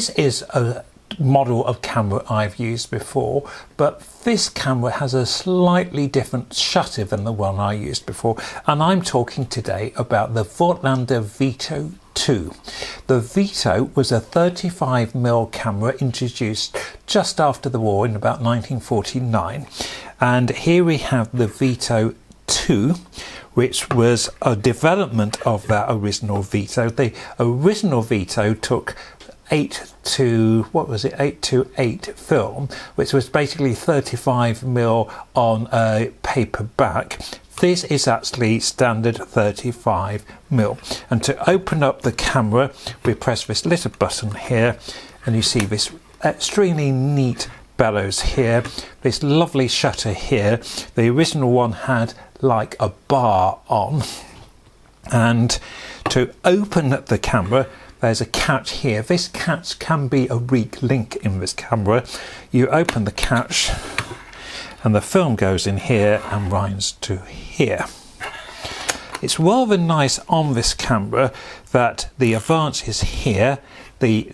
this is a model of camera I've used before, but this camera has a slightly different shutter than the one I used before, and I'm talking today about the Voigtlander Vito 2. The Vito was a 35mm camera introduced just after the war in about 1949, and here we have the Vito 2, which was a development of that original Vito. The original Vito took 8 to 8 film, which was basically 35mm on a paper back. This is actually standard 35mm. And to open up the camera, we press this little button here, and you see this extremely neat bellows here, this lovely shutter here. The original one had like a bar on, and to open the camera, there's a catch here. This catch can be a weak link in this camera. You open the catch and the film goes in here and winds to here. It's rather nice on this camera that the advance is here, the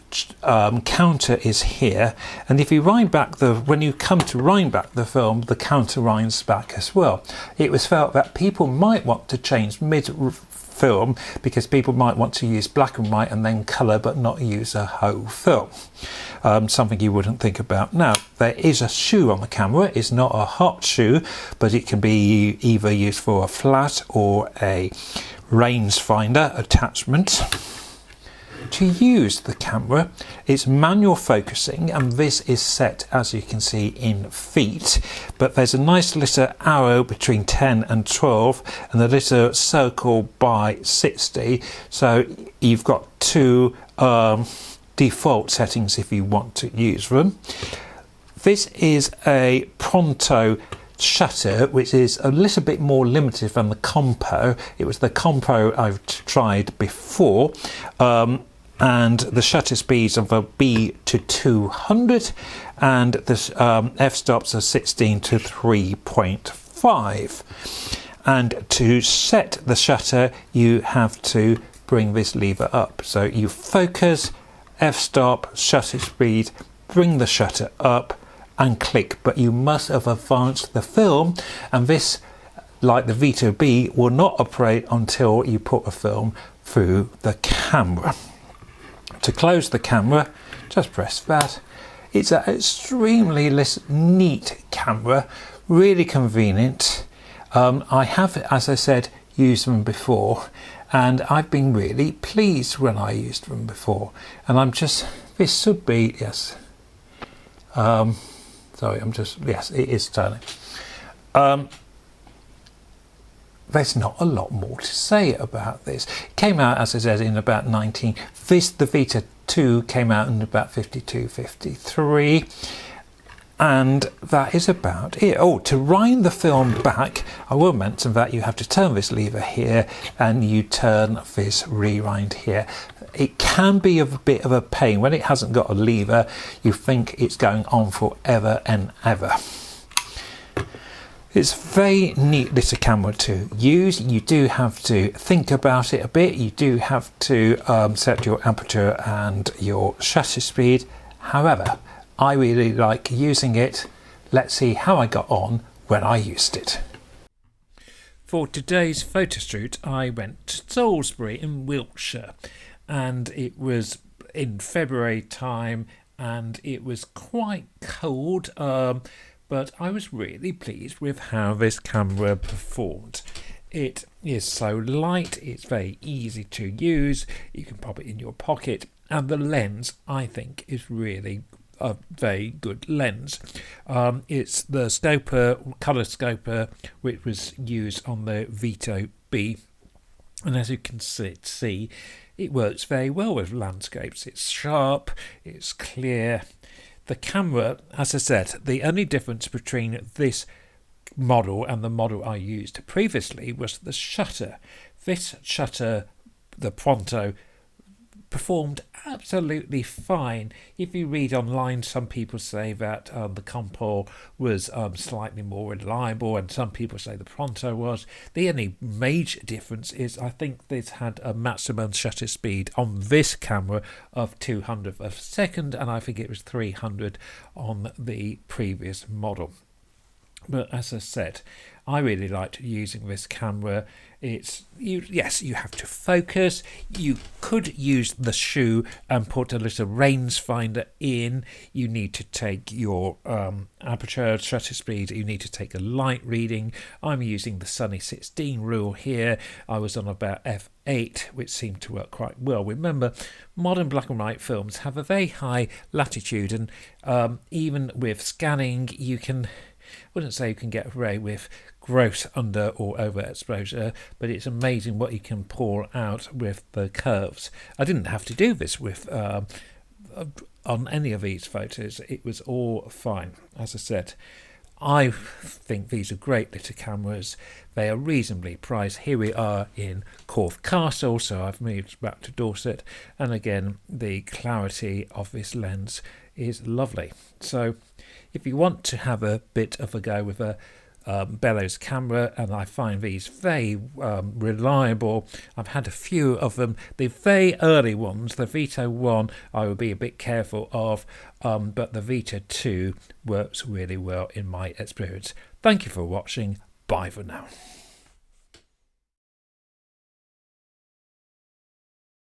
counter is here, and if you wind back when you come to wind back the film, the counter winds back as well. It was felt that people might want to change mid-film because people might want to use black and white and then colour but not use a whole film. Something you wouldn't think about. Now, there is a shoe on the camera. It's not a hot shoe, but it can be either used for a flat or a rangefinder attachment. To use the camera, it's manual focusing, and this is set, as you can see, in feet, but there's a nice little arrow between 10 and 12 and a little circle by 60, so you've got two default settings if you want to use them. This is a Pronto shutter, which is a little bit more limited than the Compo. It was the Compo I've tried before, and the shutter speeds of a B to 200, and the f-stops are 16 to 3.5. And to set the shutter, you have to bring this lever up. So you focus, f-stop, shutter speed, bring the shutter up and click, but you must have advanced the film, and this, like the Vito B, will not operate until you put a film through the camera. To close the camera, just press that. It's an extremely neat camera, really convenient. I have, as I said, used them before, and I've been really pleased when I used them before. And this should be, yes. Sorry, yes, it is turning. There's not a lot more to say about this. It came out, as I said, in about the Vita 2 came out in about 52, 53. And that is about it. Oh, to wind the film back, I will mention that you have to turn this lever here and you turn this rewind here. It can be a bit of a pain. When it hasn't got a lever, you think it's going on forever and ever. It's a very neat little camera to use. You do have to think about it a bit. You do have to set your aperture and your shutter speed. However, I really like using it. Let's see how I got on when I used it. For today's photo shoot, I went to Salisbury in Wiltshire, and it was in February time, and it was quite cold, but I was really pleased with how this camera performed. It is so light, it's very easy to use, you can pop it in your pocket, and the lens, I think, is really a very good lens. It's the colour scoper, which was used on the Vito B, and as you can see, it works very well with landscapes. It's sharp, it's clear. The camera, as I said, the only difference between this model and the model I used previously was the shutter. This shutter, the Pronto, performed absolutely fine. If you read online, some people say that the Compo was slightly more reliable, and some people say the Pronto was. The only major difference is I think this had a maximum shutter speed on this camera of 200th of a second, and I think it was 300 on the previous model. But as I said, I really liked using this camera. Yes, you have to focus. You could use the shoe and put a little rangefinder in. You need to take your aperture, shutter speed. You need to take a light reading. I'm using the Sunny 16 rule here. I was on about f8, which seemed to work quite well. Remember, modern black and white films have a very high latitude, and even with scanning, I wouldn't say you can get away with gross under or overexposure, but it's amazing what you can pull out with the curves. I didn't have to do this with on any of these photos. It was all fine. As I said, I think these are great little cameras. They are reasonably priced. Here we are in Corfe Castle, so I've moved back to Dorset, and again the clarity of this lens is lovely. So if you want to have a bit of a go with a bellows camera, and I find these very reliable. I've had a few of them. The very early ones, the Vito 1, I will be a bit careful of, but the Vito 2 works really well in my experience. Thank you for watching. Bye for now.